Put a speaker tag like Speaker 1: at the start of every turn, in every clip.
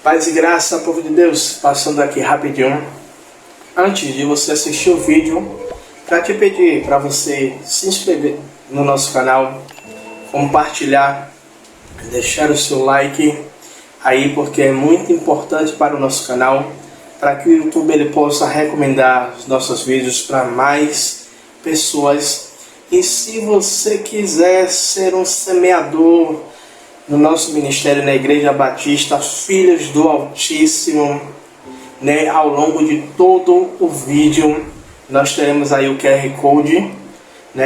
Speaker 1: Paz e graça, povo de Deus, passando aqui rapidinho. Antes de você assistir o vídeo, para te pedir para você se inscrever no nosso canal, compartilhar, deixar o seu like aí, porque é muito importante para o nosso canal, para que o YouTube ele possa recomendar os nossos vídeos para mais pessoas. E se você quiser ser um semeador no nosso ministério na Igreja Batista Filhos do Altíssimo, ao longo de todo o vídeo nós teremos aí o QR Code,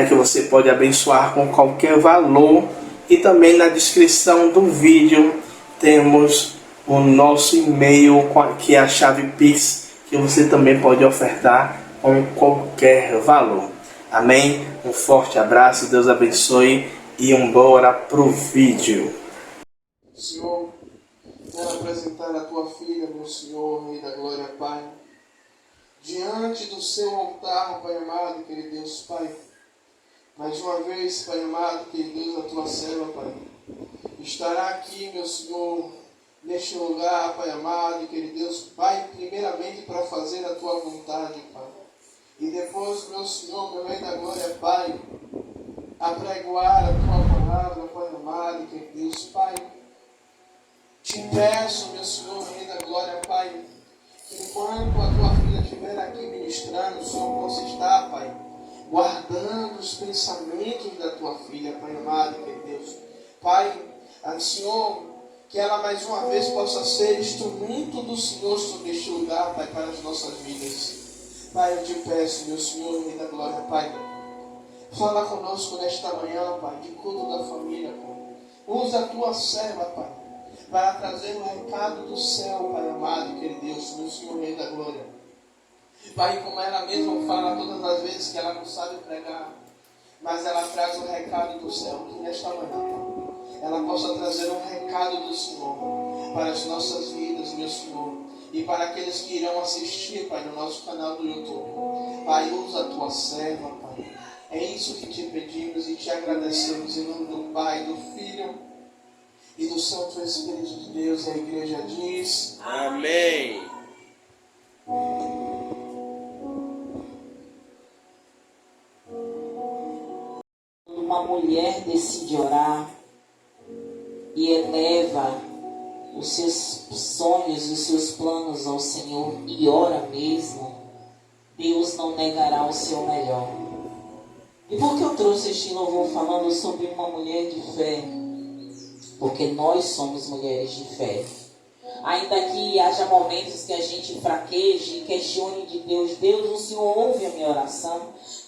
Speaker 1: que você pode abençoar com qualquer valor, e também na descrição do vídeo temos o nosso e-mail, que é a chave Pix, que você também pode ofertar com qualquer valor. Amém? Um forte abraço, Deus abençoe e bora pro vídeo.
Speaker 2: Senhor, quero apresentar a tua filha, meu Senhor, Rei da Glória, Pai, diante do seu altar, Pai amado, querido Deus, Pai. Mais uma vez, Pai amado, querido Deus, a tua serva, Pai, estará aqui, meu Senhor, neste lugar, Pai amado, querido Deus, Pai, primeiramente para fazer a tua vontade, Pai. E depois, meu Senhor, meu Rei da Glória, Pai, apregoar a tua palavra, Pai amado, querido Deus, Pai. Te peço, meu Senhor, Rei da Glória, Pai, que enquanto a tua filha estiver aqui ministrando, o Senhor possa estar, Pai, guardando os pensamentos da tua filha, Pai amado, querido Deus. Pai, Senhor, que ela mais uma vez possa ser instrumento do Senhor sobre este lugar, Pai, para as nossas vidas. Pai, eu te peço, meu Senhor, Rei da Glória, Pai, fala conosco nesta manhã, Pai, de culto da família, Pai. Usa a tua serva, Pai, para trazer o recado do céu, Pai amado, querido Deus, meu Senhor, Rei da Glória. Pai, como ela mesma fala todas as vezes que ela não sabe pregar, mas ela traz o recado do céu, que nesta manhã, Pai, ela possa trazer um recado do Senhor para as nossas vidas, meu Senhor, e para aqueles que irão assistir, Pai, no nosso canal do YouTube. Pai, usa a tua serva, Pai. É isso que te pedimos e te agradecemos em nome do Pai, do Filho e do Santo Espírito de Deus. A igreja diz:
Speaker 3: Amém.
Speaker 4: Uma mulher decide orar e eleva os seus sonhos e os seus planos ao Senhor e ora mesmo, Deus não negará o seu melhor. E por que eu trouxe este louvor falando sobre uma mulher de fé? Porque nós somos mulheres de fé. Ainda que haja momentos que a gente fraqueje e questione de Deus: Deus, o Senhor ouve a minha oração?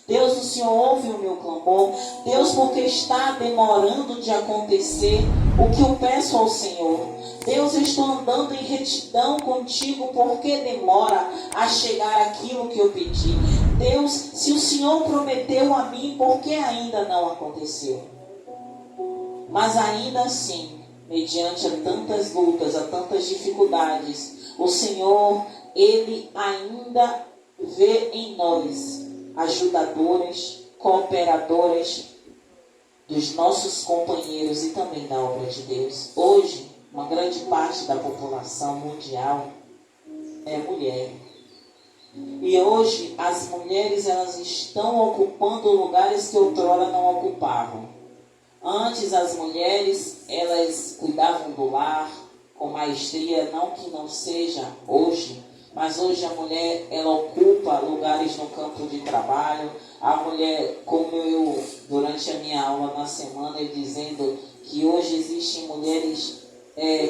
Speaker 4: Deus, o Senhor ouve o meu clamor? Deus, porque está demorando de acontecer o que eu peço ao Senhor? Deus, eu estou andando em retidão contigo, porque demora a chegar aquilo que eu pedi? Deus, se o Senhor prometeu a mim, por que ainda não aconteceu? Mas ainda assim, mediante a tantas lutas, a tantas dificuldades, o Senhor, Ele ainda vê em nós ajudadoras, cooperadoras dos nossos companheiros e também da obra de Deus. Hoje, uma grande parte da população mundial é mulher. E hoje, as mulheres elas estão ocupando lugares que outrora não ocupavam. Antes, as mulheres, elas cuidavam do lar com maestria, não que não seja hoje, mas hoje a mulher, ela ocupa lugares no campo de trabalho. A mulher, como eu, durante a minha aula na semana, eu dizendo que hoje existem mulheres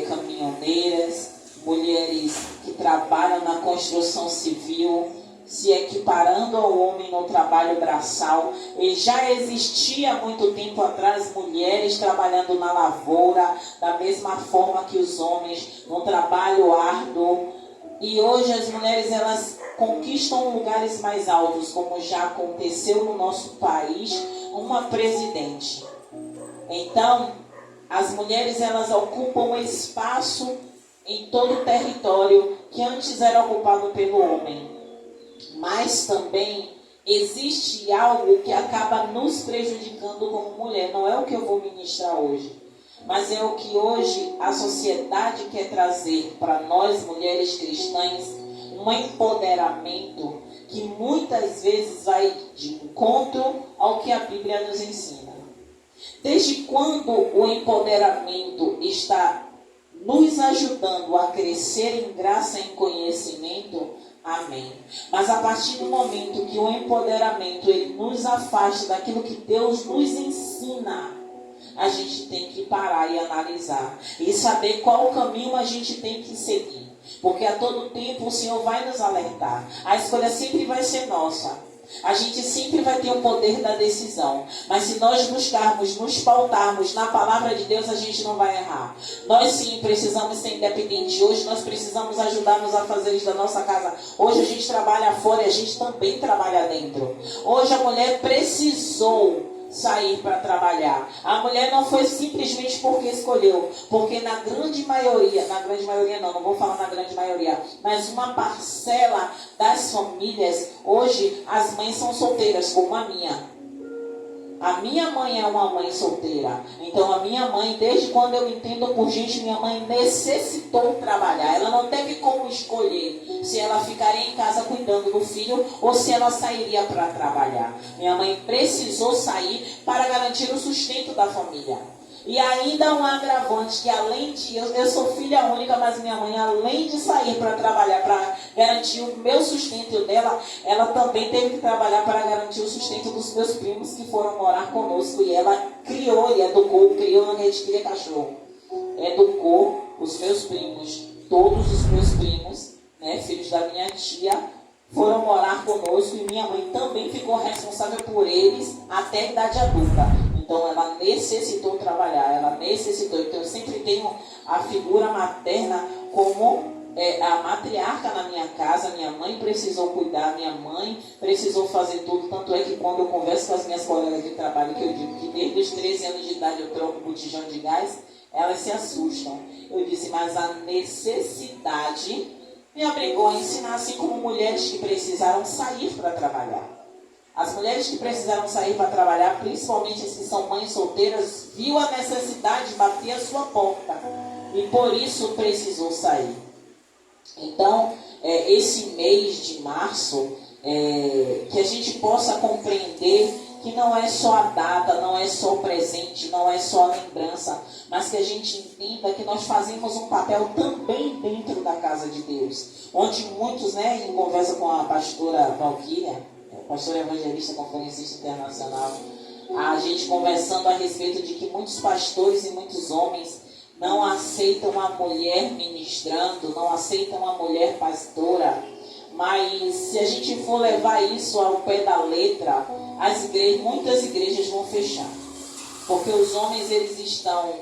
Speaker 4: caminhoneiras, mulheres que trabalham na construção civil, se equiparando ao homem no trabalho braçal. E já existia há muito tempo atrás mulheres trabalhando na lavoura, da mesma forma que os homens, no trabalho árduo. E hoje as mulheres elas conquistam lugares mais altos, como já aconteceu no nosso país, uma presidente. Então, as mulheres elas ocupam espaço em todo o território que antes era ocupado pelo homem. Mas também existe algo que acaba nos prejudicando como mulher. Não é o que eu vou ministrar hoje. mas é o que hoje a sociedade quer trazer para nós, mulheres cristãs, um empoderamento que muitas vezes vai de encontro ao que a Bíblia nos ensina. Desde quando o empoderamento está nos ajudando a crescer em graça e em conhecimento, amém. Mas a partir do momento que o empoderamento ele nos afasta daquilo que Deus nos ensina, a gente tem que parar e analisar e saber qual caminho a gente tem que seguir. Porque a todo tempo o Senhor vai nos alertar. A escolha sempre vai ser nossa. A gente sempre vai ter o poder da decisão. Mas se nós buscarmos, nos pautarmos na palavra de Deus, a gente não vai errar. Nós sim precisamos ser independentes. Hoje nós precisamos ajudar nos afazeres da nossa casa. Hoje a gente trabalha fora e a gente também trabalha dentro. Hoje a mulher precisou sair para trabalhar. A mulher não foi simplesmente porque escolheu, porque na grande maioria não vou falar na grande maioria, mas uma parcela das famílias, hoje as mães são solteiras, como a minha. A minha mãe é uma mãe solteira. Então a minha mãe, desde quando eu entendo por gente, minha mãe necessitou trabalhar. Ela não teve como escolher se ela ficaria em casa cuidando do filho ou se ela sairia para trabalhar. Minha mãe precisou sair para garantir o sustento da família. E ainda um agravante, que além de eu sou filha única, mas minha mãe, além de sair para trabalhar, para garantir o meu sustento e o dela, ela também teve que trabalhar para garantir o sustento dos meus primos que foram morar conosco. E ela criou e educou, a gente cria cachorro. Educou os meus primos, todos os meus primos, né, filhos da minha tia, foram morar conosco e minha mãe também ficou responsável por eles até a idade adulta. Então ela necessitou trabalhar, ela necessitou. Então eu sempre tenho a figura materna como a matriarca na minha casa. Minha mãe precisou cuidar, minha mãe precisou fazer tudo. Tanto é que quando eu converso com as minhas colegas de trabalho, que eu digo que desde os 13 anos de idade eu troco botijão de gás, elas se assustam. Eu disse, mas a necessidade me obrigou a ensinar, assim como mulheres que precisaram sair para trabalhar. As mulheres que precisaram sair para trabalhar, principalmente as que são mães solteiras, viu a necessidade de bater a sua porta. E por isso precisou sair. Então, esse mês de março, que a gente possa compreender que não é só a data, não é só o presente, não é só a lembrança, mas que a gente entenda que nós fazemos um papel também dentro da casa de Deus. Onde muitos, em conversa com a pastora Valquíria, pastora evangelista, conferencista internacional, a gente conversando a respeito de que muitos pastores e muitos homens não aceitam a mulher ministrando, não aceitam a mulher pastora. Mas se a gente for levar isso ao pé da letra, muitas igrejas vão fechar. Porque os homens eles estão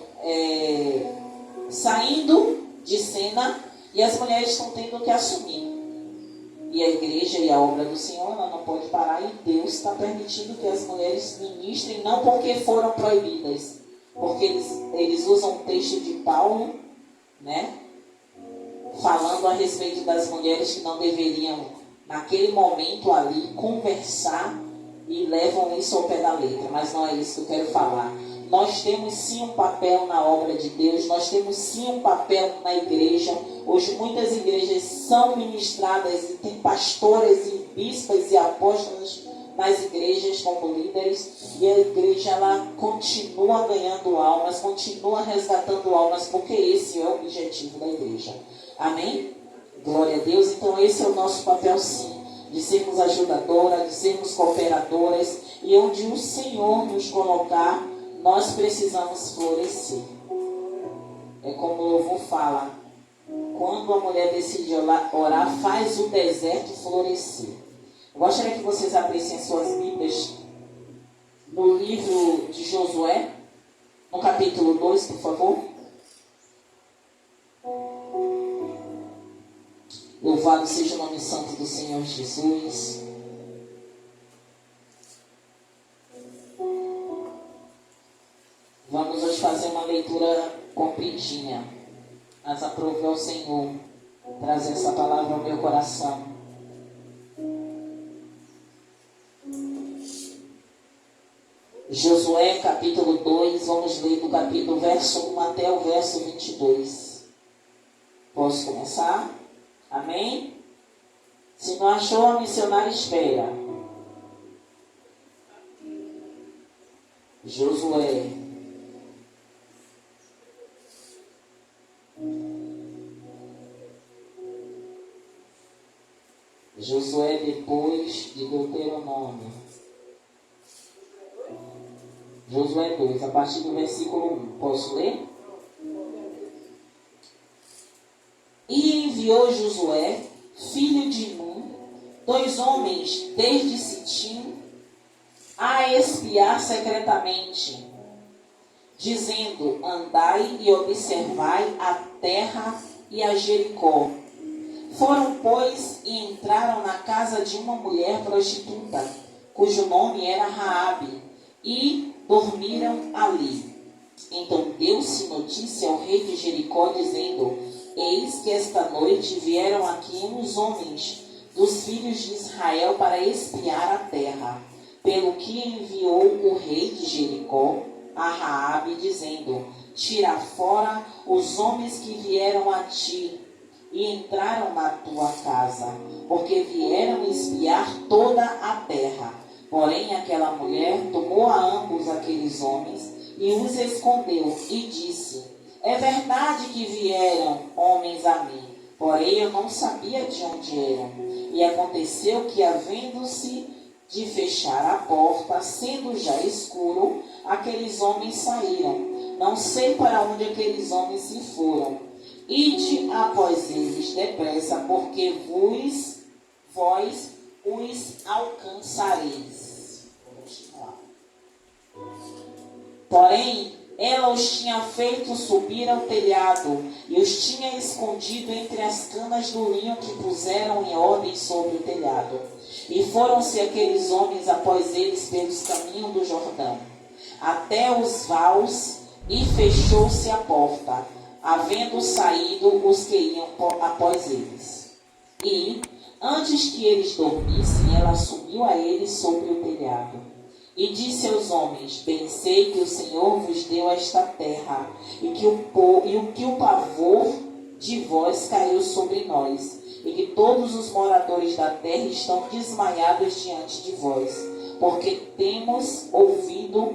Speaker 4: saindo de cena e as mulheres estão tendo que assumir. E a igreja e a obra do Senhor ela não pode parar, e Deus está permitindo que as mulheres ministrem, não porque foram proibidas, porque eles usam o texto de Paulo, falando a respeito das mulheres que não deveriam, naquele momento ali, conversar, e levam isso ao pé da letra. Mas não é isso que eu quero falar. Nós temos sim um papel na obra de Deus, nós temos sim um papel na igreja. Hoje muitas igrejas são ministradas e tem pastoras e bispas e apóstolas nas igrejas como líderes, e a igreja ela continua ganhando almas, continua resgatando almas, porque esse é o objetivo da igreja. Amém? Glória a Deus. Então esse é o nosso papel sim, de sermos ajudadoras, de sermos cooperadoras, e onde o Senhor nos colocar, nós precisamos florescer. É como o louvor fala, quando a mulher decide orar, faz o deserto florescer. Eu gostaria que vocês abrissem suas Bíblias no livro de Josué, no capítulo 2, por favor. Louvado seja o nome santo do Senhor Jesus. Vamos hoje fazer uma leitura compridinha, mas aprove ao Senhor trazer essa palavra ao meu coração. Josué capítulo 2, vamos ler do capítulo verso 1 até o verso 22. Posso começar? Amém? Se não achou, a missionária espera. Josué. Josué depois de Deuteronômio. Josué 2, a partir do versículo 1. Posso ler? E enviou Josué, filho de Nun, 2 homens desde Sitim, a espiar secretamente, dizendo: andai e observai a terra e a Jericó. Foram, pois, e entraram na casa de uma mulher prostituta, cujo nome era Raabe, e dormiram ali. Então deu-se notícia ao rei de Jericó, dizendo: eis que esta noite vieram aqui uns homens dos filhos de Israel para espiar a terra. Pelo que enviou o rei de Jericó a Raabe, dizendo: tira fora os homens que vieram a ti e entraram na tua casa, porque vieram espiar toda a terra. Porém aquela mulher tomou a ambos aqueles homens e os escondeu, e disse: é verdade que vieram homens a mim, porém eu não sabia de onde eram. E aconteceu que, havendo-se de fechar a porta, sendo já escuro, aqueles homens saíram. Não sei para onde aqueles homens se foram. Ide após eles depressa, porque vós os alcançareis. Vou continuar. Porém, ela os tinha feito subir ao telhado e os tinha escondido entre as canas do linho que puseram em ordem sobre o telhado. E foram-se aqueles homens após eles pelos caminhos do Jordão, até os vales, e fechou-se a porta, havendo saído os que iam após eles. E, antes que eles dormissem, ela subiu a eles sobre o telhado. E disse aos homens: bem sei que o Senhor vos deu esta terra, e que o pavor de vós caiu sobre nós, e que todos os moradores da terra estão desmaiados diante de vós, porque temos ouvido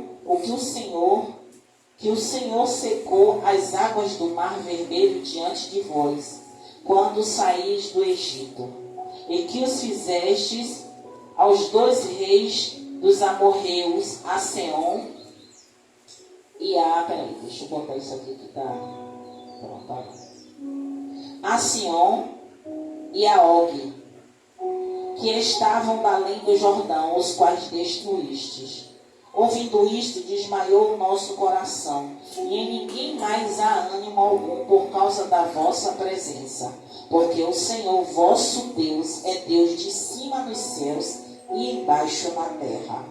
Speaker 4: que o Senhor secou as águas do mar vermelho diante de vós, quando saís do Egito, e que os fizestes aos 2 reis dos amorreus, a Seom e a... Peraí, deixa eu botar isso aqui que tá... Pronto, a Seom e a Og, que estavam da além do Jordão, os quais destruístes. Ouvindo isto, desmaiou o nosso coração, e em ninguém mais há ânimo algum por causa da vossa presença, porque o Senhor vosso Deus é Deus de cima dos céus e embaixo na terra.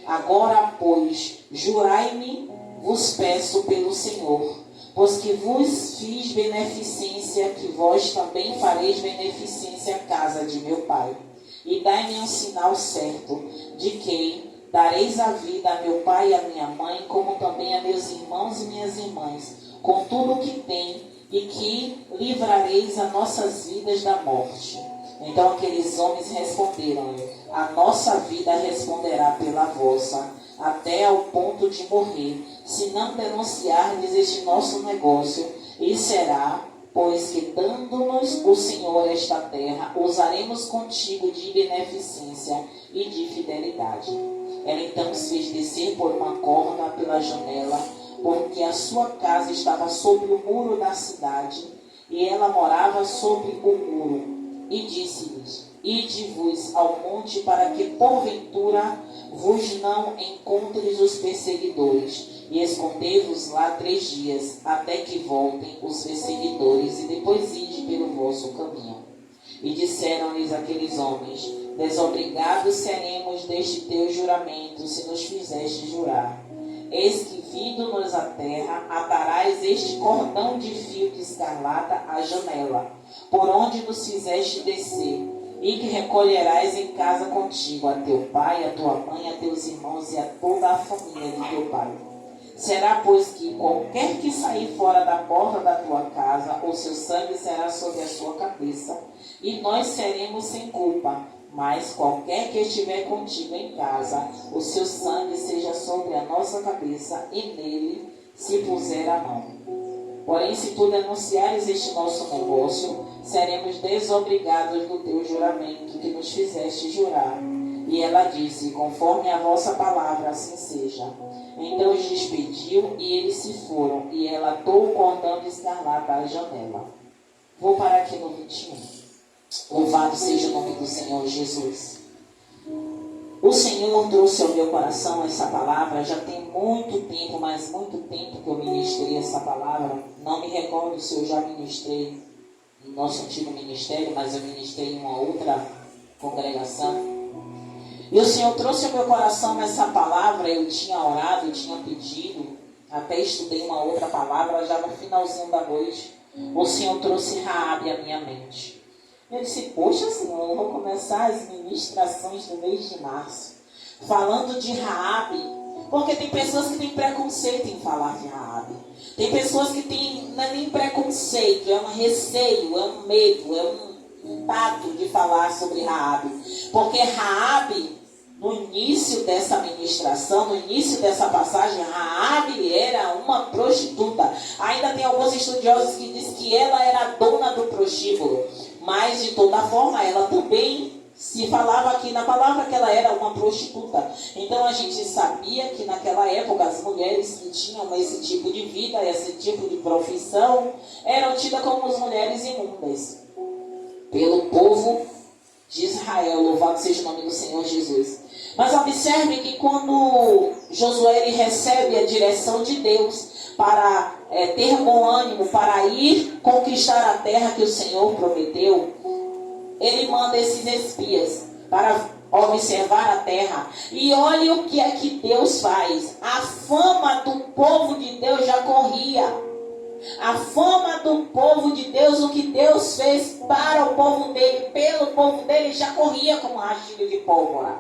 Speaker 4: Agora, pois, jurai-me, vos peço pelo Senhor, pois que vos fiz beneficência, que vós também fareis beneficência à casa de meu pai. E dai-me um sinal certo, de que dareis a vida a meu pai e a minha mãe, como também a meus irmãos e minhas irmãs, com tudo o que tem, e que livrareis as nossas vidas da morte. Então aqueles homens responderam-lhe: a nossa vida responderá pela vossa, até ao ponto de morrer, se não denunciardes este nosso negócio. E será, pois que dando-nos o Senhor esta terra, usaremos contigo de beneficência e de fidelidade. Ela então se fez descer por uma corda pela janela, porque a sua casa estava sobre o muro da cidade, e ela morava sobre o muro. E disse-lhes: ide-vos ao monte, para que porventura vos não encontres os perseguidores, e escondei-vos lá 3 dias, até que voltem os perseguidores, e depois ide pelo vosso caminho. E disseram-lhes aqueles homens: desobrigados seremos deste teu juramento, se nos fizeste jurar. Eis que, vindo-nos a terra, atarás este cordão de fio de escarlata à janela, por onde nos fizeste descer, e que recolherás em casa contigo a teu pai, a tua mãe, a teus irmãos e a toda a família de teu pai. Será, pois, que qualquer que sair fora da porta da tua casa, o seu sangue será sobre a sua cabeça, e nós seremos sem culpa. Mas qualquer que estiver contigo em casa, o seu sangue seja sobre a nossa cabeça, e nele se puser a mão. Porém, se tu denunciares este nosso negócio, seremos desobrigados do teu juramento que nos fizeste jurar. E ela disse, conforme a vossa palavra, assim seja. Então os despediu e eles se foram, e ela atou o cordão de escarlata à janela. Vou parar aqui no 21. Louvado seja o nome do Senhor Jesus. O Senhor trouxe ao meu coração essa palavra, já tem muito tempo, mas muito tempo que eu ministrei essa palavra. Não me recordo se eu já ministrei no nosso antigo ministério, mas eu ministrei em uma outra congregação. E o Senhor trouxe ao meu coração essa palavra, eu tinha orado, eu tinha pedido, até estudei uma outra palavra, já no finalzinho da noite, o Senhor trouxe Raabe à minha mente. Eu disse, poxa Senhor, eu vou começar as ministrações do mês de março, falando de Raabe, porque tem pessoas que têm preconceito em falar de Raabe. Tem pessoas que têm, não é nem preconceito, é um receio, é um medo, é um tato de falar sobre Raabe. Porque Raabe, no início dessa ministração, no início dessa passagem, Raabe era uma prostituta. Ainda tem alguns estudiosos que dizem que ela era a dona do prostíbulo. Mas, de toda forma, ela também se falava aqui na palavra que ela era uma prostituta. Então, a gente sabia que naquela época as mulheres que tinham esse tipo de vida, esse tipo de profissão, eram tidas como as mulheres imundas pelo povo de Israel. Louvado seja o nome do Senhor Jesus. Mas observe que quando Josué ele recebe a direção de Deus para ter bom ânimo, para ir conquistar a terra que o Senhor prometeu, ele manda esses espias para observar a terra. E olhe o que é que Deus faz. A fama do povo de Deus já corria. A fama do povo de Deus, o que Deus fez para o povo dele, pelo povo dele, já corria como um rastilho de pólvora.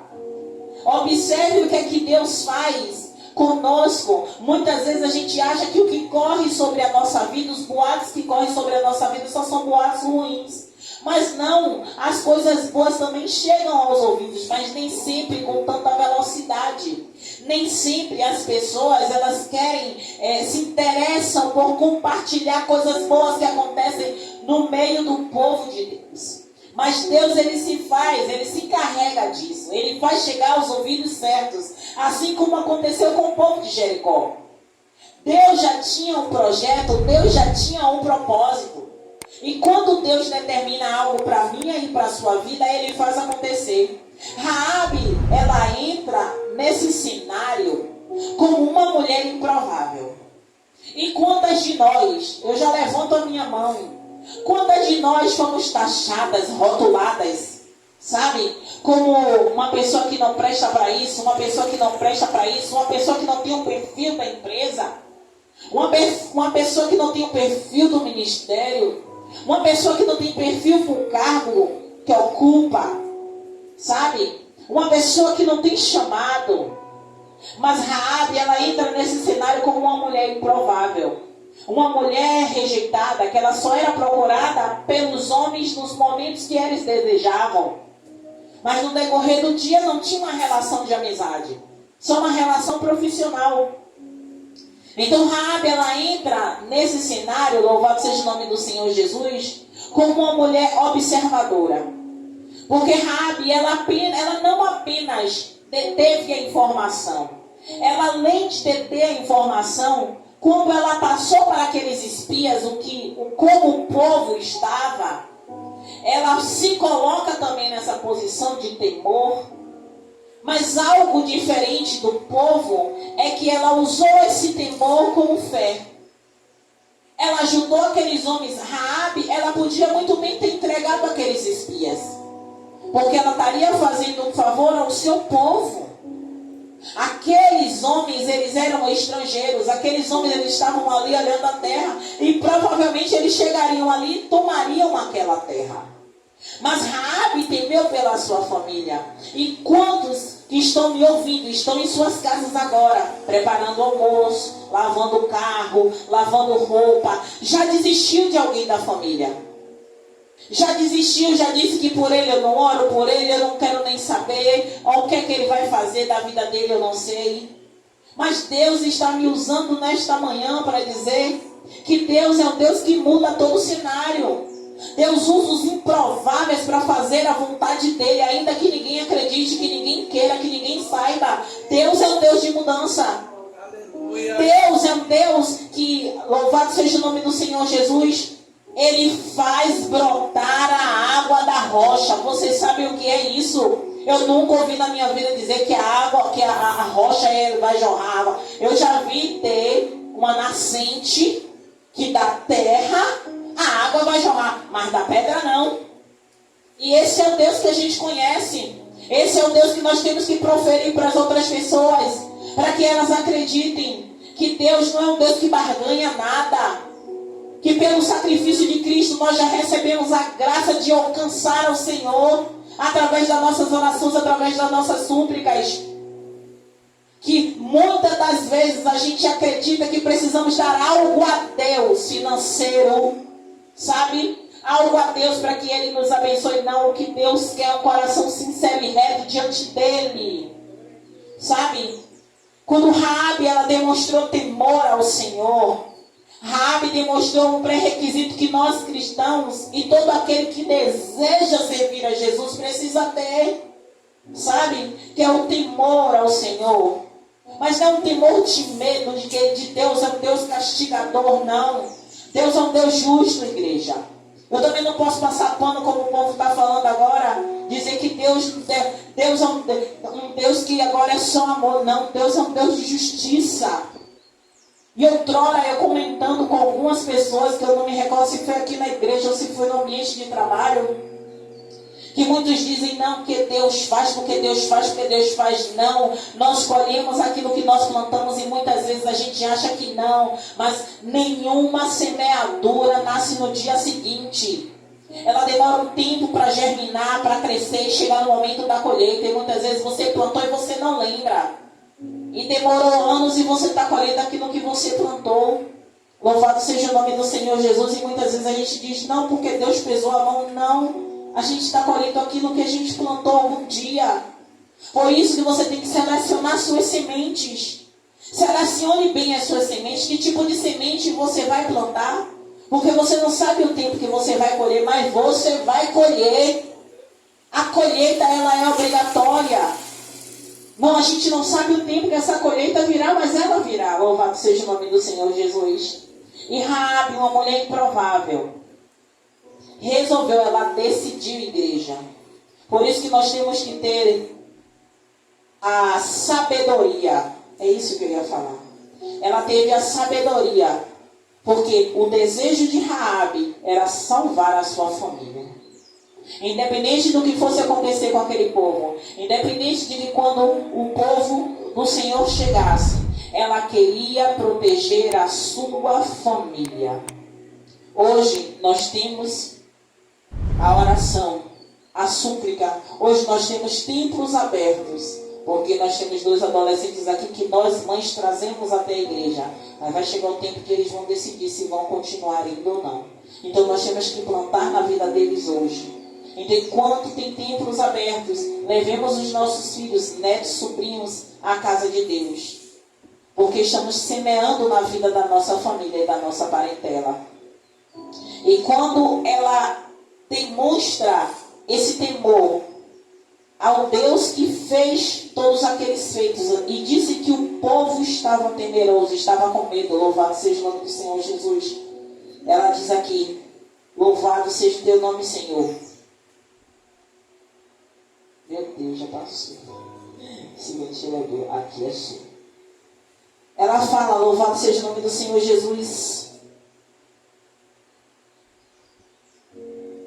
Speaker 4: Observe o que é que Deus faz conosco. Muitas vezes a gente acha que o que corre sobre a nossa vida, os boatos que correm sobre a nossa vida só são boatos ruins. Mas não, as coisas boas também chegam aos ouvidos, mas nem sempre com tanta velocidade. Nem sempre as pessoas, elas querem, se interessam por compartilhar coisas boas que acontecem no meio do povo de Deus. Mas Deus, ele se encarrega disso. Ele faz chegar aos ouvidos certos. Assim como aconteceu com o povo de Jericó. Deus já tinha um projeto, Deus já tinha um propósito. E quando Deus determina algo para a minha e para a sua vida, ele faz acontecer. Raabe, ela entra nesse cenário como uma mulher improvável. E quantas de nós, eu já levanto a minha mão, quantas de nós fomos taxadas, rotuladas, sabe? Como uma pessoa que não presta para isso, uma pessoa que não presta para isso, uma pessoa que não tem um perfil da empresa, uma pessoa que não tem um perfil do ministério, uma pessoa que não tem perfil para o cargo que ocupa, sabe? Uma pessoa que não tem chamado. Mas Raabe, ela entra nesse cenário como uma mulher improvável. Uma mulher rejeitada, que ela só era procurada pelos homens nos momentos que eles desejavam. Mas no decorrer do dia não tinha uma relação de amizade. Só uma relação profissional. Então Raabe, ela entra nesse cenário, louvado seja o nome do Senhor Jesus, como uma mulher observadora. Porque Raabe, ela não apenas deteve a informação. Ela, além de deter a informação, quando ela passou para aqueles espias como o povo estava, ela se coloca também nessa posição de temor. Mas algo diferente do povo é que ela usou esse temor como fé. Ela ajudou aqueles homens. Raabe, ela podia muito bem ter entregado aqueles espias, porque ela estaria fazendo um favor ao seu povo. Aqueles homens, eles eram estrangeiros. Aqueles homens, eles estavam ali olhando a terra. E provavelmente eles chegariam ali e tomariam aquela terra. Mas Raabe temeu pela sua família. E quantos que estão me ouvindo, estão em suas casas agora, preparando almoço, lavando o carro, lavando roupa, já desistiu de alguém da família? Já desistiu, já disse que por ele eu não oro, por ele eu não quero nem saber, ou o que é que ele vai fazer da vida dele eu não sei. Mas Deus está me usando nesta manhã para dizer que Deus é um Deus que muda todo o cenário. Deus usa os improváveis para fazer a vontade dele, ainda que ninguém acredite, que ninguém queira, que ninguém saiba. Deus é um Deus de mudança. Deus é um Deus que, louvado seja o nome do Senhor Jesus, Ele faz brotar a água da rocha. Vocês sabem o que é isso? Eu nunca ouvi na minha vida dizer que a água, que a rocha vai jorrar água. Eu já vi ter uma nascente que da terra a água vai jorrar, mas da pedra não. E esse é o Deus que a gente conhece. Esse é o Deus que nós temos que proferir para as outras pessoas, para que elas acreditem que Deus não é um Deus que barganha nada, que pelo sacrifício de Cristo nós já recebemos a graça de alcançar ao Senhor através das nossas orações, através das nossas súplicas. Que muitas das vezes a gente acredita que precisamos dar algo a Deus financeiro, sabe? Algo a Deus para que Ele nos abençoe. Não, o que Deus quer é um coração sincero e reto diante dEle, sabe? Quando Raabe, ela demonstrou temor ao Senhor, Raabe demonstrou um pré-requisito que nós cristãos e todo aquele que deseja servir a Jesus precisa ter, sabe? Que é o temor ao Senhor. Mas não é um temor de medo de que de Deus é um Deus castigador, não. Deus é um Deus justo, igreja. Eu também não posso passar pano como o povo está falando agora, dizer que Deus é um Deus que agora é só amor. Não, Deus é um Deus de justiça. E outrora eu comentando com algumas pessoas, que eu não me recordo se foi aqui na igreja ou se foi no ambiente de trabalho, que muitos dizem não, porque Deus faz, porque Deus faz, porque Deus faz. Não, nós colhemos aquilo que nós plantamos e muitas vezes a gente acha que não, mas nenhuma semeadura nasce no dia seguinte. Ela demora um tempo para germinar, para crescer e chegar no momento da colheita. E muitas vezes você plantou e você não lembra. E demorou anos e você está colhendo aquilo que você plantou. Louvado seja o nome do Senhor Jesus. E muitas vezes a gente diz, não, porque Deus pesou a mão. Não. A gente está colhendo aquilo que a gente plantou algum dia. Por isso que você tem que selecionar suas sementes. Selecione bem as suas sementes. Que tipo de semente você vai plantar? Porque você não sabe o tempo que você vai colher, mas você vai colher. A colheita, ela é obrigatória. Não, a gente não sabe o tempo que essa colheita virá, mas ela virá. Louvado seja o nome do Senhor Jesus. E Raabe, uma mulher improvável, resolveu, ela decidiu, igreja. Por isso que nós temos que ter a sabedoria. É isso que eu ia falar. Ela teve a sabedoria, porque o desejo de Raabe era salvar a sua família. Independente do que fosse acontecer com aquele povo, independente de que quando o povo do Senhor chegasse, ela queria proteger a sua família. Hoje nós temos a oração, a súplica. Hoje nós temos templos abertos, porque nós temos 2 adolescentes aqui que nós mães trazemos até a igreja. Mas vai chegar o tempo que eles vão decidir se vão continuar indo ou não. Então nós temos que plantar na vida deles hoje. Então, enquanto tem templos abertos, levemos os nossos filhos, netos, sobrinhos à casa de Deus. Porque estamos semeando na vida da nossa família e da nossa parentela. E quando ela demonstra esse temor ao Deus que fez todos aqueles feitos e disse que o povo estava temeroso, estava com medo, louvado seja o nome do Senhor Jesus. Ela diz aqui, louvado seja o teu nome, Senhor. Meu Deus, já passou. Silenciador, aqui é sim. Ela fala, louvado seja o nome do Senhor Jesus.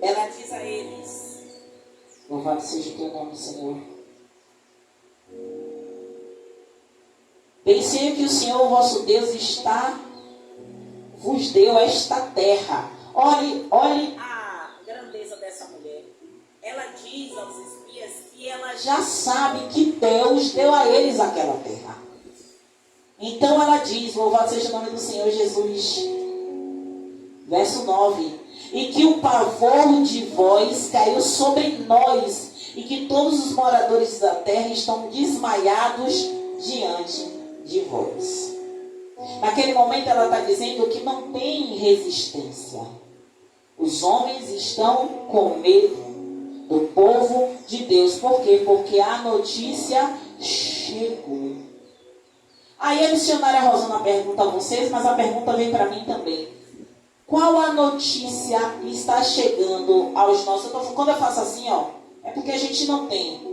Speaker 4: Ela diz a eles, louvado seja o teu nome, Senhor. Bem sei que o Senhor, vosso Deus, vos deu esta terra. Olhe a grandeza dessa mulher, ela diz aos espias que ela já sabe que Deus deu a eles aquela terra. Então ela diz, louvado seja o nome do Senhor Jesus, verso 9, e que o pavor de vós caiu sobre nós, e que todos os moradores da terra estão desmaiados diante de vós. Naquele momento ela está dizendo que não tem resistência. Os homens estão com medo do povo de Deus. Por quê? Porque a notícia chegou. Aí a missionária Rosana pergunta a vocês, mas a pergunta vem para mim também. Qual a notícia que está chegando aos nossos... Quando eu faço assim, é porque a gente não tem.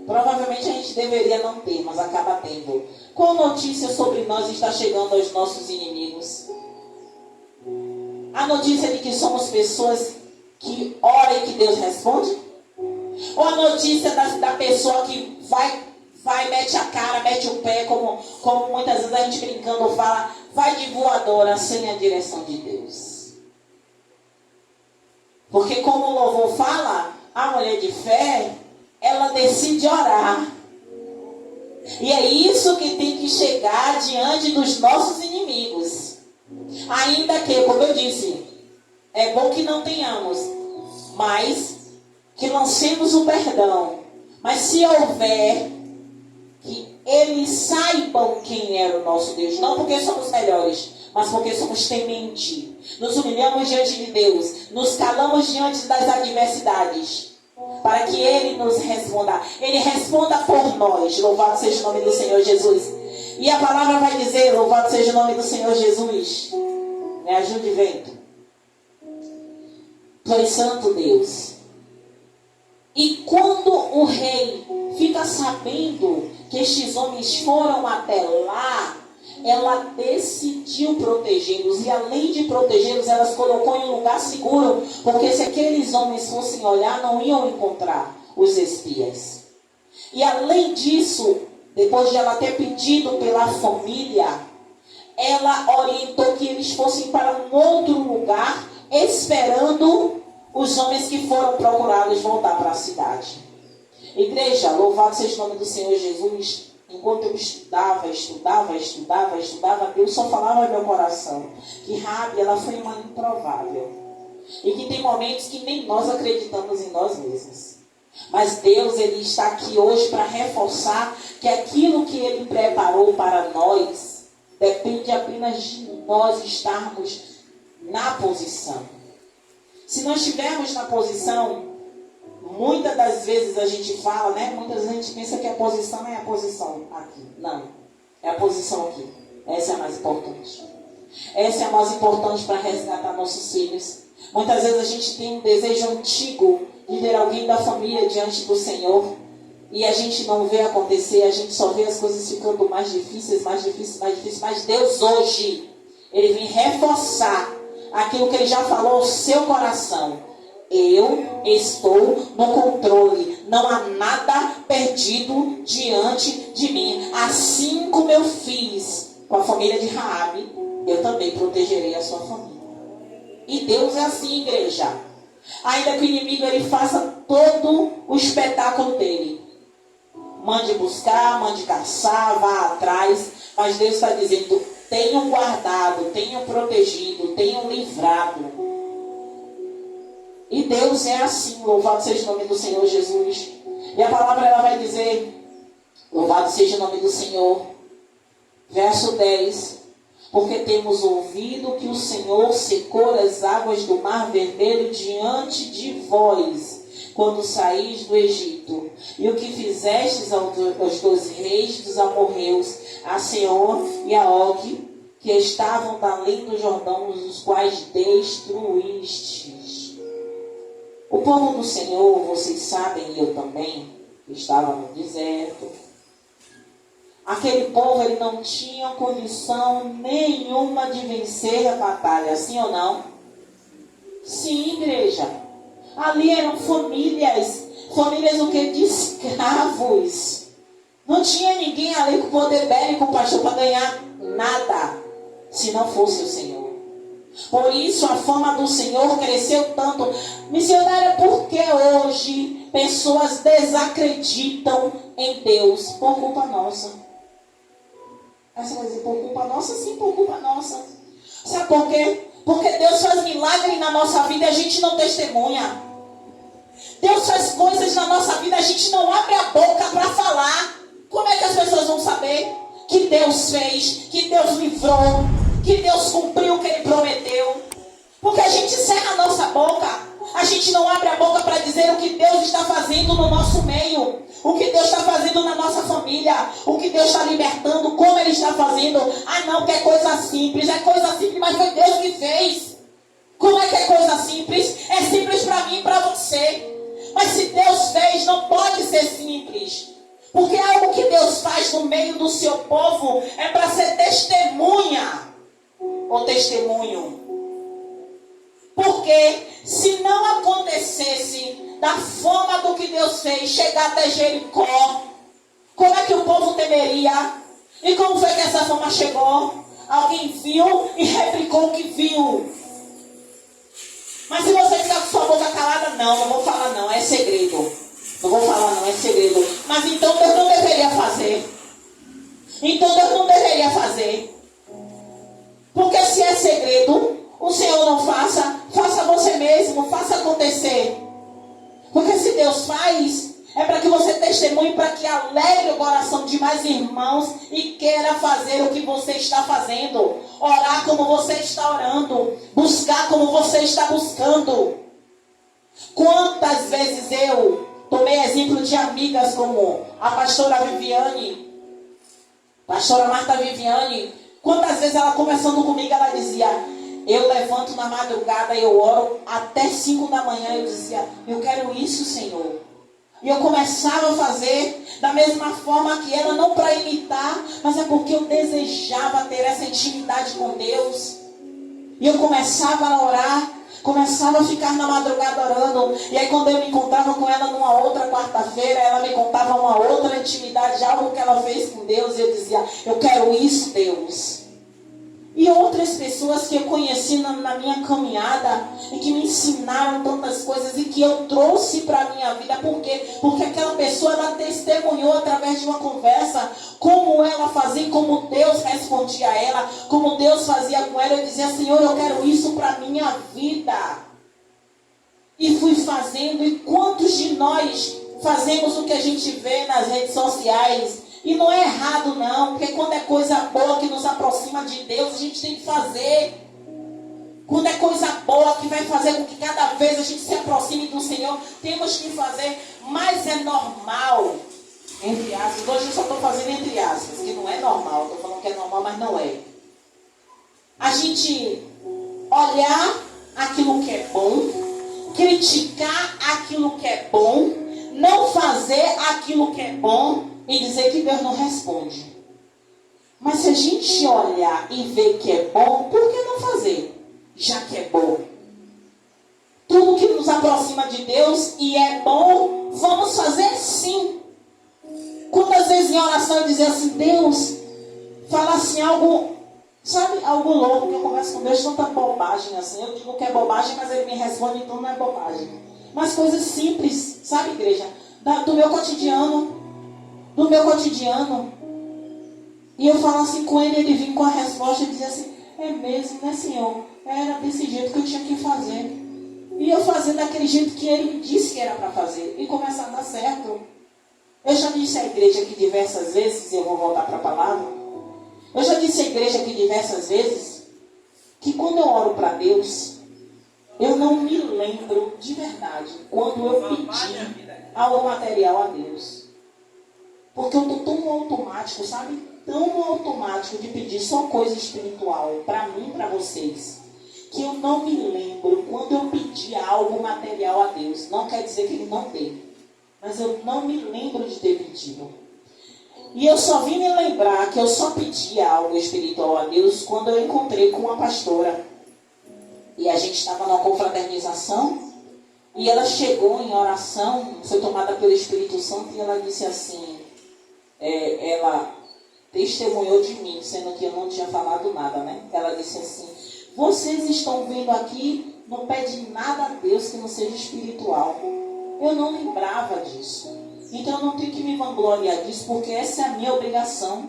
Speaker 4: Provavelmente a gente deveria não ter, mas acaba tendo. Qual notícia sobre nós está chegando aos nossos inimigos? A notícia de que somos pessoas que oram e que Deus responde? Ou a notícia da pessoa que vai, mete a cara, mete o pé, como muitas vezes a gente brincando fala, vai de voadora sem a direção de Deus? Porque como o louvor fala, a mulher de fé, ela decide orar. E é isso que tem que chegar diante dos nossos inimigos. Ainda que, como eu disse, é bom que não tenhamos, mas que lancemos o perdão. Mas se houver, que eles saibam quem era o nosso Deus. Não porque somos melhores, mas porque somos tementes. Nos humilhamos diante de Deus. Nos calamos diante das adversidades. Para que Ele nos responda. Ele responda por nós. Louvado seja o nome do Senhor Jesus. E a palavra vai dizer, louvado seja o nome do Senhor Jesus. Me ajude, vento. Tu és santo, Deus. E quando o rei fica sabendo que estes homens foram até lá, ela decidiu protegê-los. E além de protegê-los, ela os colocou em um lugar seguro. Porque se aqueles homens fossem olhar, não iam encontrar os espias. E além disso, depois de ela ter pedido pela família, ela orientou que eles fossem para um outro lugar, esperando os homens que foram procurados voltar para a cidade. Igreja, louvado seja o nome do Senhor Jesus. Enquanto eu estudava, Deus só falava no meu coração que Rabi, ela foi uma improvável. E que tem momentos que nem nós acreditamos em nós mesmos. Mas Deus, Ele está aqui hoje para reforçar que aquilo que Ele preparou para nós depende apenas de nós estarmos na posição. Se nós estivermos na posição, muitas das vezes a gente fala, né? Muitas vezes a gente pensa que a posição é a posição aqui. Não, é a posição aqui. Essa é a mais importante. Essa é a mais importante para resgatar nossos filhos. Muitas vezes a gente tem um desejo antigo de ver alguém da família diante do Senhor. E a gente não vê acontecer, a gente só vê as coisas ficando mais difíceis. Mas Deus hoje, Ele vem reforçar aquilo que Ele já falou ao seu coração. Eu estou no controle. Não há nada perdido diante de mim. Assim como eu fiz com a família de Raabe, eu também protegerei a sua família. E Deus é assim, igreja. Ainda que o inimigo ele faça todo o espetáculo dele. Mande buscar, mande caçar, vá atrás. Mas Deus está dizendo, tenham guardado, tenham protegido, tenham livrado. E Deus é assim, louvado seja o nome do Senhor Jesus. E a palavra ela vai dizer, louvado seja o nome do Senhor. Verso 10. Porque temos ouvido que o Senhor secou as águas do Mar Vermelho diante de vós, quando saís do Egito. E o que fizestes aos 2 reis dos amorreus, a Seor e a Og, que estavam além do Jordão, os quais destruístes. O povo do Senhor, vocês sabem, e eu também, estava no deserto. Aquele povo, ele não tinha condição nenhuma de vencer a batalha, sim ou não? Sim, igreja. Ali eram famílias o que? De escravos. Não tinha ninguém ali com poder bélico, pastor, para ganhar nada, se não fosse o Senhor. Por isso a fama do Senhor cresceu tanto. Missionária, por que hoje pessoas desacreditam em Deus? Por culpa nossa. Aí você vai dizer, por culpa nossa? Sim, por culpa nossa. Sabe por quê? Porque Deus faz milagre na nossa vida e a gente não testemunha. Deus faz coisas na nossa vida, a gente não abre a boca para falar. Como é que as pessoas vão saber que Deus fez, que Deus livrou, que Deus cumpriu o que Ele prometeu? Porque a gente encerra a nossa boca. A gente não abre a boca para dizer o que Deus está fazendo no nosso meio, o que Deus está fazendo na nossa família, o que Deus está libertando, como Ele está fazendo. Ah não, que é coisa simples, mas foi Deus que fez. Como é que é coisa simples? É simples para mim e para você. Mas se Deus fez, não pode ser simples. Porque algo que Deus faz no meio do seu povo é para ser testemunha ou testemunho. Porque se não acontecesse da forma do que Deus fez, chegar até Jericó, como é que o povo temeria? E como foi que essa fama chegou? Alguém viu e replicou o que viu. Mas se você ficar com sua boca calada, não vou falar não, é segredo. Não vou falar não, é segredo. Mas então Deus não deveria fazer. Então Deus não deveria fazer. Porque se é segredo, o Senhor não faça você mesmo, faça acontecer. Porque se Deus faz, é para que você testemunhe, para que alegre o coração de mais irmãos e queira fazer o que você está fazendo. Orar como você está orando. Buscar como você está buscando. Quantas vezes eu tomei exemplo de amigas como a pastora Viviane, pastora Marta Viviane. Quantas vezes ela conversando comigo, ela dizia, eu levanto na madrugada e eu oro até 5 da manhã. Eu dizia, eu quero isso, Senhor. E eu começava a fazer da mesma forma que ela, não para imitar, mas é porque eu desejava ter essa intimidade com Deus. E eu começava a orar, começava a ficar na madrugada orando. E aí quando eu me encontrava com ela numa outra quarta-feira, ela me contava uma outra intimidade, algo que ela fez com Deus. E eu dizia, eu quero isso, Deus. E outras pessoas que eu conheci na minha caminhada e que me ensinaram tantas coisas e que eu trouxe para a minha vida. Por quê? Porque aquela pessoa, ela testemunhou através de uma conversa como ela fazia e como Deus respondia a ela, como Deus fazia com ela. Eu dizia, Senhor, eu quero isso para a minha vida. E fui fazendo. E quantos de nós fazemos o que a gente vê nas redes sociais? E não é errado não, porque quando é coisa boa que nos aproxima de Deus, a gente tem que fazer. Quando é coisa boa que vai fazer com que cada vez a gente se aproxime do Senhor, temos que fazer. Mas é normal, entre aspas, hoje eu só estou fazendo entre aspas, que não é normal, estou falando que é normal, mas não é. A gente olhar aquilo que é bom, criticar aquilo que é bom, não fazer aquilo que é bom, e dizer que Deus não responde. Mas se a gente olhar e ver que é bom, por que não fazer? Já que é bom. Tudo que nos aproxima de Deus e é bom, vamos fazer sim. Quantas vezes em oração eu dizia assim, Deus, fala assim algo, sabe, algo louco, que eu converso com Deus, tanta bobagem assim. Eu digo que é bobagem, mas Ele me responde, então não é bobagem. Mas coisas simples, sabe, igreja? Do meu cotidiano. E eu falo assim com ele, ele vinha com a resposta e dizia assim, é mesmo, né, Senhor? Era desse jeito que eu tinha que fazer. E eu fazendo daquele jeito que ele me disse que era para fazer. E começa a dar certo. Eu já disse à igreja aqui diversas vezes, e eu vou voltar para a palavra. Eu já disse à igreja aqui diversas vezes, que quando eu oro para Deus, eu não me lembro de verdade quando eu pedi algo material a Deus. Porque eu estou tão no automático, sabe? Tão no automático de pedir só coisa espiritual para mim e para vocês, que eu não me lembro quando eu pedi algo material a Deus. Não quer dizer que Ele não dê, mas eu não me lembro de ter pedido. E eu só vim me lembrar que eu só pedi algo espiritual a Deus quando eu encontrei com uma pastora. E a gente estava numa confraternização, e ela chegou em oração, foi tomada pelo Espírito Santo, e ela disse assim, ela testemunhou de mim, sendo que eu não tinha falado nada, né? Ela disse assim, Vocês estão vendo aqui, não pede nada a Deus que não seja espiritual. Eu não lembrava disso. Então eu não tenho que me vangloriar disso, porque essa é a minha obrigação.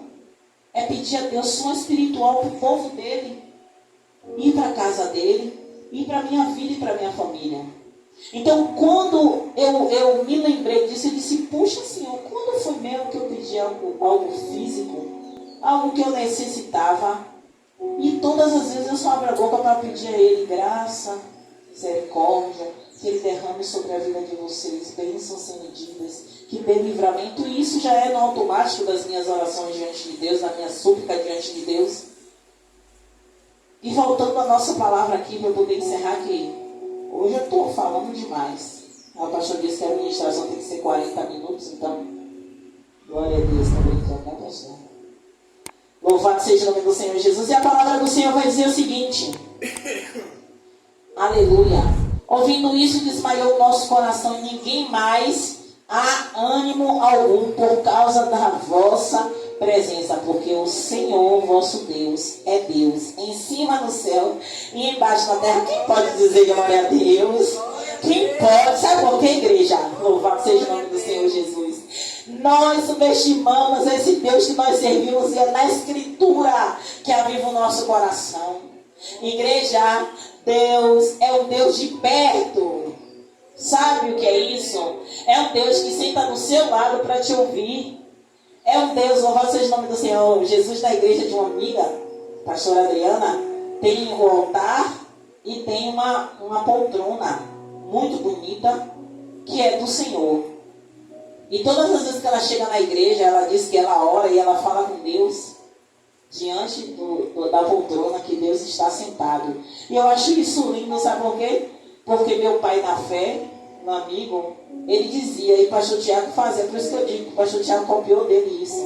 Speaker 4: É pedir a Deus som espiritual para o povo dele. Ir para a casa dele, ir para a minha vida e para a minha família. Então quando eu me lembrei disso, eu disse, puxa Senhor, quando foi mesmo que eu pedi algo físico? Algo que eu necessitava? E todas as vezes eu só abro a boca para pedir a Ele graça, misericórdia, que Ele derrame sobre a vida de vocês bênçãos sem medidas, que dê livramento. E isso já é no automático das minhas orações diante de Deus, da minha súplica diante de Deus. E voltando à nossa palavra aqui, para eu poder encerrar aqui. Hoje eu estou falando demais. A pastora disse que a administração tem que ser 40 minutos, então, glória a Deus, estou brincando, né, pastor? Louvado seja o nome do Senhor Jesus. E a palavra do Senhor vai dizer o seguinte. Aleluia. Ouvindo isso, desmaiou o nosso coração, e ninguém mais há ânimo algum por causa da vossa presença, porque o Senhor, vosso Deus, é Deus, em cima no céu e embaixo na terra. Quem pode dizer glória a Deus? Quem pode? Sabe por que, igreja? Louvado seja o nome do Senhor Jesus. Nós subestimamos esse Deus que nós servimos, e é na Escritura que aviva o nosso coração. Igreja, Deus é um Deus de perto. Sabe o que é isso? É um Deus que senta do seu lado para te ouvir. É um Deus, louvado seja o nome do Senhor. Jesus, da igreja de uma amiga, pastora Adriana, tem um altar e tem uma poltrona muito bonita, que é do Senhor. E todas as vezes que ela chega na igreja, ela diz que ela ora e ela fala com Deus diante da poltrona, que Deus está sentado. E eu acho isso lindo, sabe por quê? Porque meu pai na fé, meu amigo, ele dizia, e o pastor Tiago fazia, por isso que eu digo que o pastor Tiago copiou dele isso.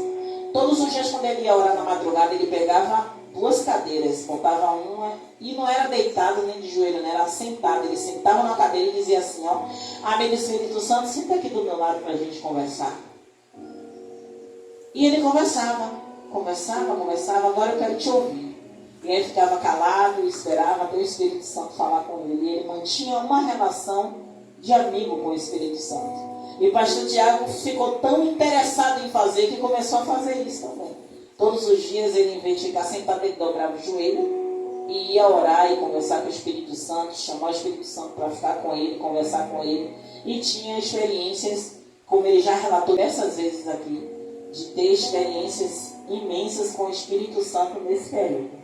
Speaker 4: Todos os dias quando ele ia orar na madrugada, ele pegava 2 cadeiras, botava uma, e não era deitado nem de joelho, não era sentado. Ele sentava na cadeira e dizia assim, ó, Amém, Espírito Santo, senta aqui do meu lado para a gente conversar. E ele conversava, agora eu quero te ouvir. E ele ficava calado e esperava até o Espírito Santo falar com ele. E ele mantinha uma relação de amigo com o Espírito Santo. E o pastor Tiago ficou tão interessado em fazer que começou a fazer isso também. Todos os dias ele, em vez de ficar sentado, ele dobrava o joelho e ia orar e conversar com o Espírito Santo, chamar o Espírito Santo para ficar com ele, conversar com ele. E tinha experiências, como ele já relatou diversas vezes aqui, de ter experiências imensas com o Espírito Santo nesse período.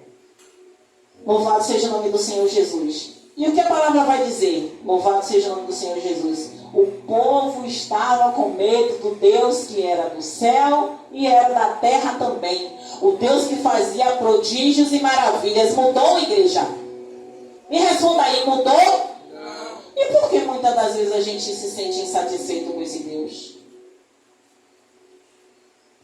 Speaker 4: Louvado seja o nome do Senhor Jesus. E o que a palavra vai dizer? Louvado seja o nome do Senhor Jesus. O povo estava com medo do Deus que era do céu e era da terra também. O Deus que fazia prodígios e maravilhas. Mudou, igreja? Me responda aí, mudou? Não. E por que muitas das vezes a gente se sente insatisfeito com esse Deus?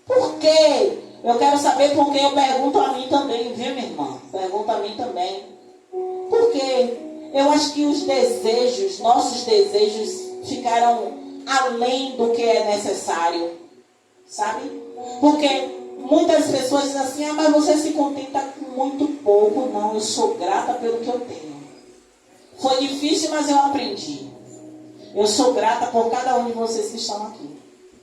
Speaker 4: Por quê? Eu quero saber porque eu pergunto a mim também, viu, minha irmã? Pergunto a mim também. Por quê? Eu acho que os desejos, nossos desejos, ficaram além do que é necessário, sabe? Porque muitas pessoas dizem assim, mas você se contenta com muito pouco. Não, eu sou grata pelo que eu tenho. Foi difícil, mas eu aprendi. Eu sou grata por cada um de vocês que estão aqui.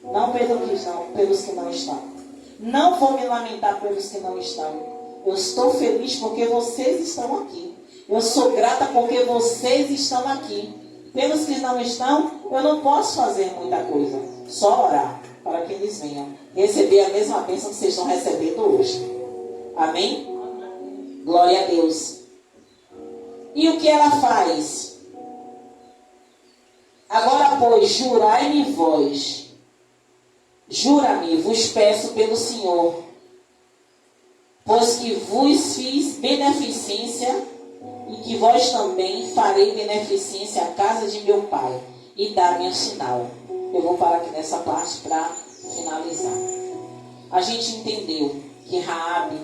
Speaker 4: Não pelos que não estão. Não vou me lamentar pelos que não estão. Eu estou feliz porque vocês estão aqui. Eu sou grata porque vocês estão aqui. Pelos que não estão, eu não posso fazer muita coisa. Só orar para que eles venham receber a mesma bênção que vocês estão recebendo hoje. Amém? Glória a Deus. E o que ela faz? Agora, pois, jurai-me vós. Jura-me, vos peço pelo Senhor, pois que vos fiz beneficência, e que vós também farei beneficência à casa de meu pai, e dá-me um sinal. Eu vou parar aqui nessa parte para finalizar. A gente entendeu que Raabe,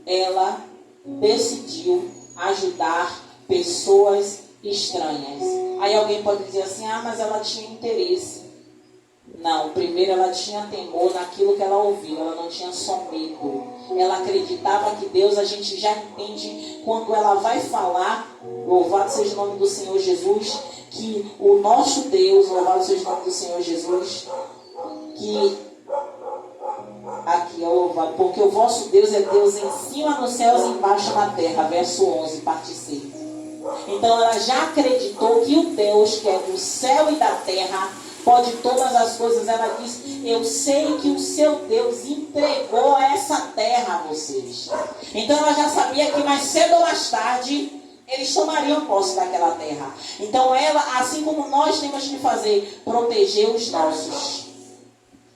Speaker 4: ela decidiu ajudar pessoas estranhas. Aí alguém pode dizer assim, mas ela tinha interesse. Não, primeiro ela tinha temor naquilo que ela ouviu, ela não tinha só medo. Ela acreditava que Deus, a gente já entende quando ela vai falar, louvado seja o nome do Senhor Jesus, que o nosso Deus, louvado seja o nome do Senhor Jesus, que aqui é louvado, porque o vosso Deus é Deus em cima nos céus e embaixo na terra, verso 11, parte C. Então ela já acreditou que o Deus que é do céu e da terra pode todas as coisas. Ela diz: eu sei que o seu Deus entregou essa terra a vocês. Então ela já sabia que mais cedo ou mais tarde eles tomariam posse daquela terra. Então ela, assim como nós temos que fazer, proteger os nossos,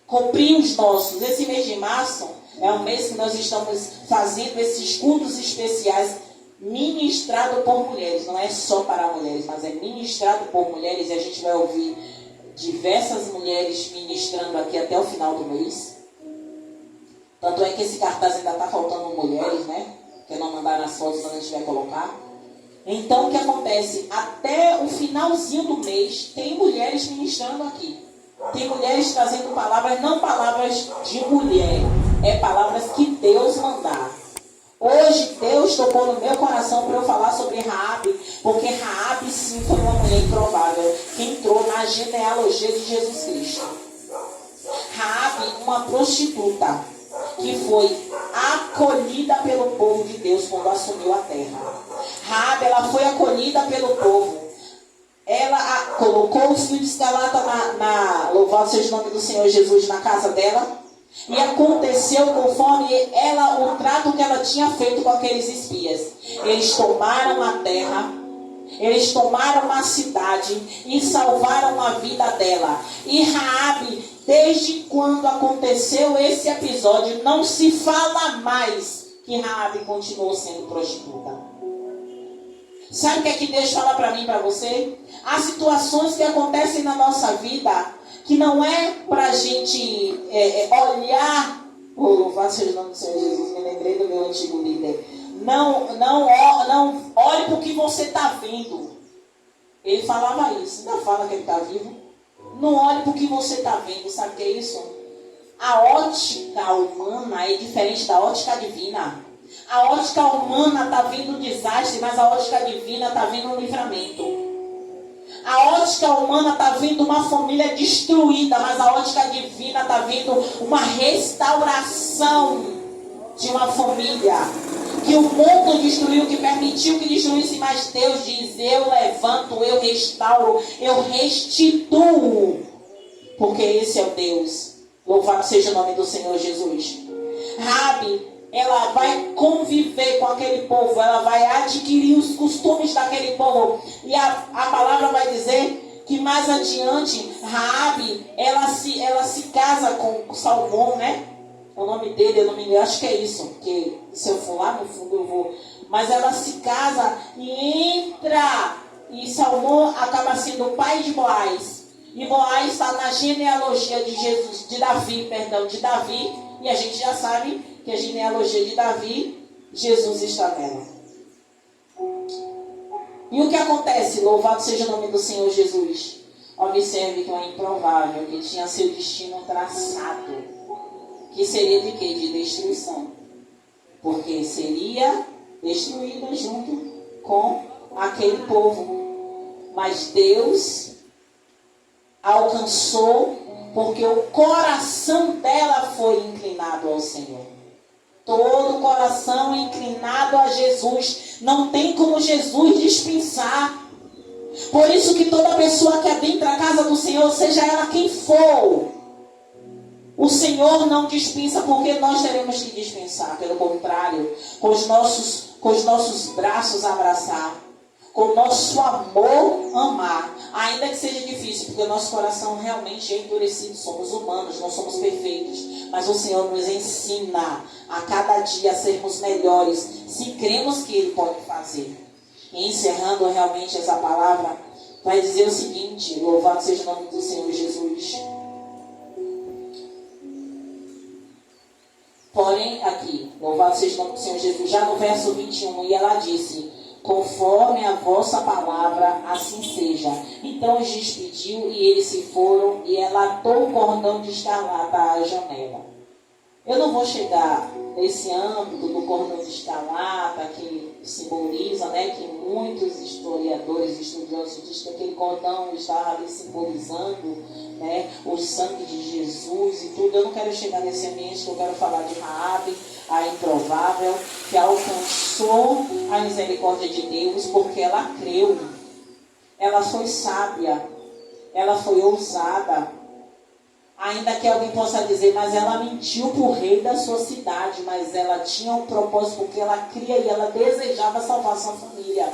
Speaker 4: cumprir os nossos. Esse mês de março é um mês que nós estamos fazendo esses cultos especiais ministrado por mulheres. Não é só para mulheres, mas é ministrado por mulheres, e a gente vai ouvir diversas mulheres ministrando aqui até o final do mês. Tanto é que esse cartaz ainda está faltando mulheres, né? Que não mandaram as fotos, mas a gente vai colocar. Então o que acontece? Até o finalzinho do mês tem mulheres ministrando aqui. Tem mulheres trazendo palavras, não palavras de mulher, é palavras que Deus mandar. Hoje Deus tocou no meu coração para eu falar sobre Raabe, porque Raabe sim foi uma mulher improvável que entrou na genealogia de Jesus Cristo. Raabe, uma prostituta que foi acolhida pelo povo de Deus quando assumiu a terra. Raabe, ela foi acolhida pelo povo. Ela colocou os fios de escarlata louvado seja o nome do Senhor Jesus, na casa dela. E aconteceu conforme ela, o trato que ela tinha feito com aqueles espias. Eles tomaram a terra, eles tomaram a cidade e salvaram a vida dela. E Raabe, desde quando aconteceu esse episódio, não se fala mais que Raabe continuou sendo prostituta. Sabe o que é que Deus fala para mim e para você? Há situações que acontecem na nossa vida que não é para a gente olhar. Louvado seja o nome do Senhor Jesus, me lembrei do meu antigo líder. Não olhe para o que você está vendo. Ele falava isso, ainda fala que ele está vivo. Não olhe para o que você está vendo, sabe o que é isso? A ótica humana é diferente da ótica divina. A ótica humana está vendo um desastre, mas a ótica divina está vendo um livramento. A ótica humana está vendo uma família destruída, mas a ótica divina está vendo uma restauração de uma família. Que o mundo destruiu, que permitiu que destruísse, mas Deus diz: eu levanto, eu restauro, eu restituo. Porque esse é o Deus. Louvado seja o nome do Senhor Jesus. Raabe, ela vai conviver com aquele povo, ela vai adquirir os costumes daquele povo. E a palavra vai dizer que mais adiante, Raabe, ela se casa com Salmão, né? O nome dele, eu não me lembro, acho que é isso, porque se eu for lá no fundo eu vou. Mas ela se casa e entra, e Salmão acaba sendo o pai de Boaz. E Boaz está na genealogia de Davi, e a gente já sabe que a genealogia de Davi, Jesus está nela. E o que acontece? Louvado seja o nome do Senhor Jesus. Observe que é improvável, que tinha seu destino traçado. Que seria de quê? De destruição. Porque seria destruída junto com aquele povo. Mas Deus alcançou, porque o coração dela foi inclinado ao Senhor. Todo coração inclinado a Jesus. Não tem como Jesus dispensar. Por isso que toda pessoa que adentra a casa do Senhor, seja ela quem for, o Senhor não dispensa, porque nós teremos que dispensar. Pelo contrário, com os nossos braços abraçar, com o nosso amor amar, ainda que seja difícil, porque o nosso coração realmente é endurecido, somos humanos, não somos perfeitos, mas o Senhor nos ensina a cada dia a sermos melhores, se cremos que Ele pode fazer. E encerrando realmente essa palavra, vai dizer o seguinte: louvado seja o nome do Senhor Jesus. Porém, aqui, louvado seja o nome do Senhor Jesus, já no verso 21, e ela disse: conforme a vossa palavra, assim seja. Então os despediu e eles se foram, e ela atou o cordão de escarlata à janela. Eu não vou chegar nesse âmbito do cordão de escarlata, que simboliza, né, que muitos historiadores, estudiosos dizem que aquele cordão estava ali simbolizando, né, o sangue de Jesus e tudo. Eu não quero chegar nesse ambiente, que eu quero falar de Raabe, a improvável, que alcançou a misericórdia de Deus porque ela creu, ela foi sábia, ela foi ousada. Ainda que alguém possa dizer, mas ela mentiu para o rei da sua cidade, mas ela tinha um propósito, porque ela cria e ela desejava salvar sua família.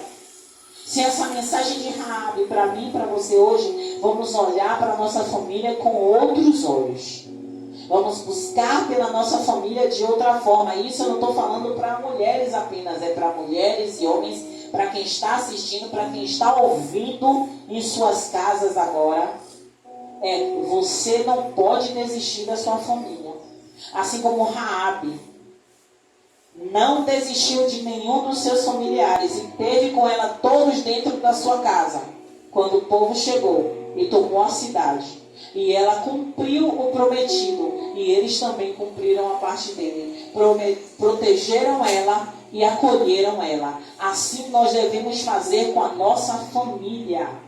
Speaker 4: Se essa mensagem de Raabe, para mim e para você hoje, vamos olhar para a nossa família com outros olhos. Vamos buscar pela nossa família de outra forma. Isso eu não estou falando para mulheres apenas, é para mulheres e homens, para quem está assistindo, para quem está ouvindo em suas casas agora. Você não pode desistir da sua família. Assim como Raabe não desistiu de nenhum dos seus familiares e teve com ela todos dentro da sua casa. Quando o povo chegou e tomou a cidade, e ela cumpriu o prometido, e eles também cumpriram a parte dele. Protegeram ela e acolheram ela. Assim nós devemos fazer com a nossa família.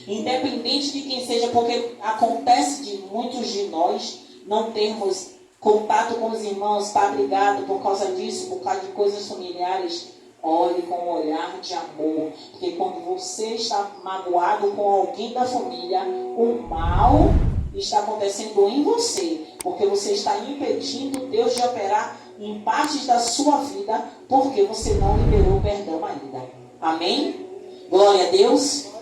Speaker 4: Independente de quem seja, porque acontece de muitos de nós não termos contato com os irmãos, está brigado por causa disso, por causa de coisas familiares. Olhe com um olhar de amor, porque quando você está magoado com alguém da família, o mal está acontecendo em você, porque você está impedindo Deus de operar em partes da sua vida, porque você não liberou o perdão ainda. Amém? Glória a Deus.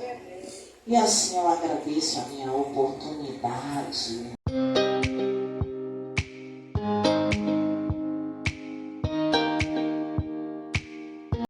Speaker 4: E assim eu agradeço a minha oportunidade